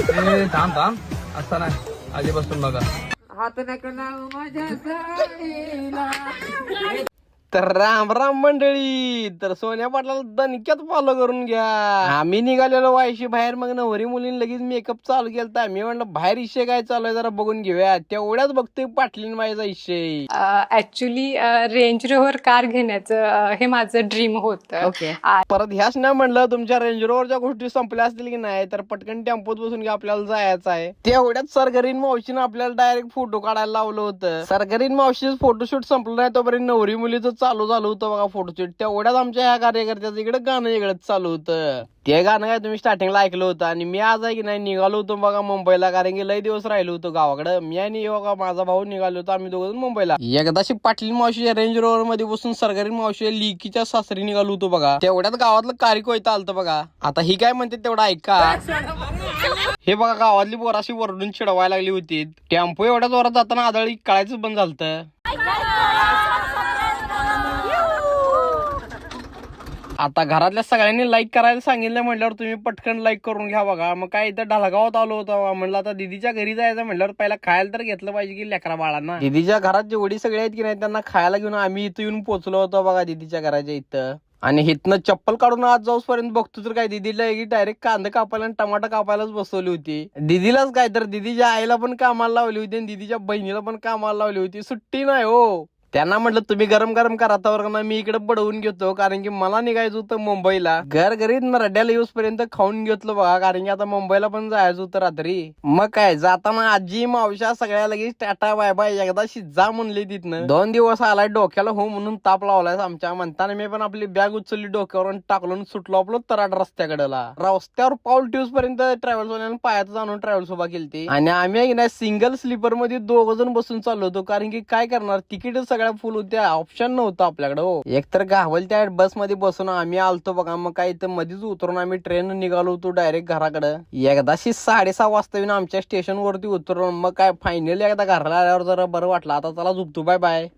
थांब थांब असता नाही आधीपासून बघा. हात नका लावू माझ्या साडीला. तर राम राम मंडळी. तर सोन्या पाटलाला दणक्यात फॉलो करून घ्या. आम्ही निघालेलो वायशी बाहेर. मग नवरी मुलीने लगेच मेकअप चालू केलता. मी म्हणलं बाहेर इशे काय चालू आहे जरा बघून घेऊया. तेवढ्याच बघतोय पाटलीन माझा इशे. ऍक्च्युली रेंज रोव्हर कार घेण्याचं हे माझं ड्रीम होतं. परत ह्याच नाही म्हणलं तुमच्या रेंज रोवरच्या गोष्टी संपल्या असतील की नाही तर पटकन टेम्पोत बसून की आपल्याला जायचं आहे. तेवढ्याच सरगरीन मावशीनं आपल्याला डायरेक्ट फोटो काढायला लावलं होतं. सरगरीन मावशीचं फोटोशूट संपलं नाही तोपर्यंत नवरी मुलीचं चालू झालं होतं बघा फोटोशूट. तेवढ्याच आमच्या ह्या कार्यकर्त्याचं इकडे गाणं वेगळंच चालू होतं. ते गाणं काय तुम्ही स्टार्टिंगला ऐकलं होतं. आणि मी आज आहे की नाही निघालो होतो बघा मुंबईला. कारण की लय दिवस राहिलो होतो गावाकडे. मी आणि बघा माझा भाऊ निघालो होतो. आम्ही दोघं मुंबईला. एकदाशी पाटील मावशी रेंज रोवर मध्ये बसून सरकारी मावशी लिकीच्या सासरी निघालो होतो बघा. तेवढ्यात गावातलं कारिकोयता आलतं बघा. आता ही काय म्हणते तेवढं ऐका. हे बघा गावातली पोराशी वरडून चिडवायला लागली होती. टेम्पो एवढ्या जोरात जाताना आदळी कळायचं बंद झालतं. आता घरातल्या सगळ्यांनी लाईक करायला सांगितलं म्हटल्यावर तुम्ही पटकन लाईक करून घ्या बघा. मग काय इथं ढालगावात आलो होतो म्हणलं आता दीदीच्या घरी जायचं म्हटल्यावर पहिला खायला तर घेतलं पाहिजे की लेकरा बाळांना. दीदीच्या घरात जेवढी सगळे आहेत की नाही त्यांना खायला घेऊन आम्ही इथं येऊन पोहोचलो होतो बघा दीदीच्या घराच्या इथं. आणि हिथनं चप्पल काढून आज जाऊसपर्यंत बघतो तर काय दीदीला डायरेक्ट कांदा कापायला आणि टमाटा कापायलाच बसवली होती. दीदीलाच काय तर दीदीच्या आईला पण कामाला लावली होती आणि दीदीच्या बहिणीला पण कामाला लावली होती. सुट्टी नाही हो. त्यांना म्हटलं तुम्ही गरम गरम करा तर ना मी इकडे बडवून घेतो. कारण की मला निघायचं होतं मुंबईला. घर घरी रड्याला येऊस पर्यंत खाऊन घेतलं बघा. कारण की आता मुंबईला पण जायचं होतं रात्री. मग काय जाताना आजी मावशा सगळ्या लगेच टाटा बाय बाय एकदाशी जा म्हणली तिथनं. 2 दिवस आलाय डोक्याला हो म्हणून ताप लावलाय आमच्या. म्हणताना मी पण आपली बॅग उचलली डोक्यावर टाकलो सुटलो आपलं तराड रस्त्याकडेला. रस्त्यावर पाऊल ठेवूस पर्यंत ट्रॅव्हल्स वाल्यानं पायात जाणून ट्रॅव्हल्स उभा केली. आणि आम्ही नाही सिंगल स्लीपर मध्ये 2 जण बसून चाललो होतो. कारण की काय करणार तिकीट सगळ्या फुल होत्या. ऑप्शन नव्हतं आपल्याकडे हो. एकतर गावल त्या बस मध्ये बसून आम्ही आलतो बघा. मग काय इथं मध्येच उतरून आम्ही ट्रेन निघालो होतो डायरेक्ट घराकडे. एकदाशी 6:30 वाजता येऊन आमच्या स्टेशन वरती उतरून मग काय फायनली एकदा घराला आल्यावर जरा बरं वाटलं. आता चला झोपतो बाय बाय.